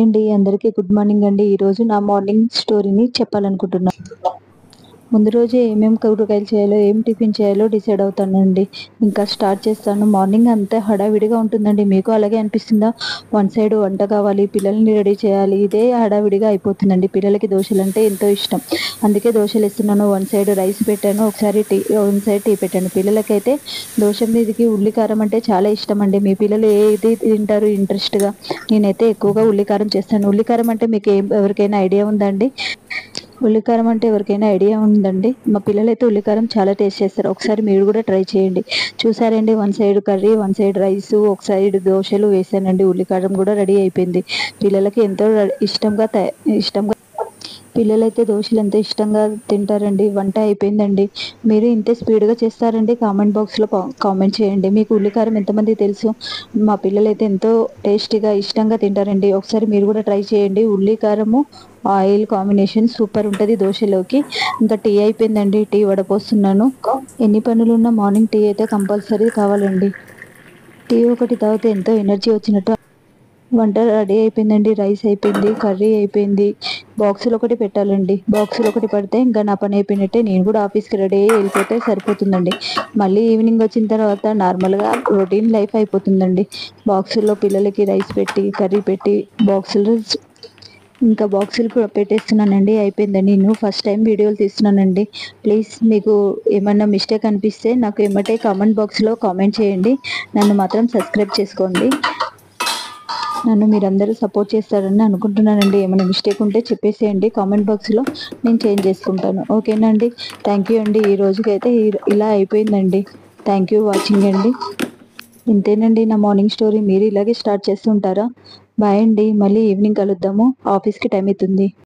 అండి. అందరికీ good morning అండి. ఈరోజు నా మార్నింగ్ స్టోరీని చెప్పాలనుకుంటున్నా. ముందు రోజే ఏమేం కూరగాయలు చేయాలో, ఏం టిఫిన్ చేయాలో డిసైడ్ అవుతానండి. ఇంకా స్టార్ట్ చేస్తాను. మార్నింగ్ అంతా హడావిడిగా ఉంటుందండి. మీకు అలాగే అనిపిస్తుందా? వన్ సైడ్ వంట కావాలి, పిల్లల్ని రెడీ చేయాలి. ఇదే హడావిడిగా అయిపోతుందండి. పిల్లలకి దోశలంటే ఎంతో ఇష్టం. అందుకే దోశలేస్తున్నాను. వన్ సైడ్ రైస్ పెట్టాను. ఒకసారి వన్ సైడ్ టీ పెట్టాను. పిల్లలకైతే దోశ మీదకి ఉల్లి కారం అంటే చాలా ఇష్టం అండి. మీ పిల్లలు ఏది తింటారు ఇంట్రెస్ట్‌గా? నేనైతే ఎక్కువగా ఉల్లి కారం చేస్తాను. ఉల్లి కారం అంటే మీకు ఎవరికైనా ఐడియా ఉందా అండి? ఉల్లికారం అంటే ఎవరికైనా ఐడియా ఉందండి? మా పిల్లలైతే ఉల్లికారం చాలా టేస్ట్ చేస్తారు. ఒకసారి మీరు కూడా ట్రై చేయండి. చూసారండి, one side curry, one side rice, ఒక సైడ్ దోశలు వేసానండి. ఉల్లికారం కూడా రెడీ అయిపోయింది. పిల్లలకి ఎంతో ఇష్టంగా పిల్లలైతే దోశలు ఎంతో ఇష్టంగా తింటారండి. వంట అయిపోయిందండి. మీరు ఇంతే స్పీడ్‌గా చేస్తారండి? కామెంట్ బాక్స్‌లో కామెంట్ చేయండి. మీకు ఉల్లికారం ఎంతమందికి తెలుసు? మా పిల్లలైతే ఎంతో టేస్టీగా, ఇష్టంగా తింటారండి. ఒకసారి మీరు కూడా ట్రై చేయండి. ఉల్లి కారము, ఆయిల్ కాంబినేషన్ సూపర్ ఉంటది దోశలోకి. ఇంకా టీ అయిపోయిందండి. టీ వడపోస్తున్నాను. ఎన్ని పనులున్నా మార్నింగ్ టీ అయితే కంపల్సరీ కావాలండి. టీ ఒకటి తాగితే ఎంతో ఎనర్జీ వచ్చినట్టు. వంట రెడీ అయిపోయిందండి. రైస్ అయిపోయింది, కర్రీ అయిపోయింది. బాక్సులు ఒకటి పెట్టాలండి. బాక్సులు ఒకటి పడితే ఇంకా నా పని అయిపోయినట్టే. నేను కూడా ఆఫీస్‌కి రెడీ అయ్యి వెళ్ళిపోతే సరిపోతుందండి. మళ్ళీ ఈవినింగ్ వచ్చిన తర్వాత నార్మల్‌గా రొటీన్ లైఫ్ అయిపోతుందండి. బాక్సుల్లో పిల్లలకి రైస్ పెట్టి, కర్రీ పెట్టి, బాక్సులు ఇంకా బాక్సులు కూడా పెట్టేస్తున్నానండి. అయిపోయిందండి. నేను ఫస్ట్ టైం వీడియోలు తీస్తున్నానండి. ప్లీజ్ మీకు ఏమన్నా మిస్టేక్ అనిపిస్తే నాకు ఎమ్మటే కామెంట్ బాక్స్‌లో కామెంట్ చేయండి. నన్ను మాత్రం సబ్స్క్రైబ్ చేసుకోండి. నన్ను మీరందరూ సపోర్ట్ చేస్తారని అనుకుంటున్నానండి. ఏమైనా మిస్టేక్ ఉంటే చెప్పేసేయండి కామెంట్ బాక్స్‌లో. నేను చేంజ్ చేసుకుంటాను. ఓకేనా అండి? థ్యాంక్ యూ అండి. ఈ రోజుకైతే ఇలా అయిపోయిందండి. థ్యాంక్ యూ వాచింగ్ అండి. ఇంతేనండి నా మార్నింగ్ స్టోరీ. మీరు ఇలాగే స్టార్ట్ చేస్తూ ఉంటారా? బాయ్ అండి. మళ్ళీ ఈవినింగ్ కలుద్దాము. ఆఫీస్‌కి టైం అవుతుంది.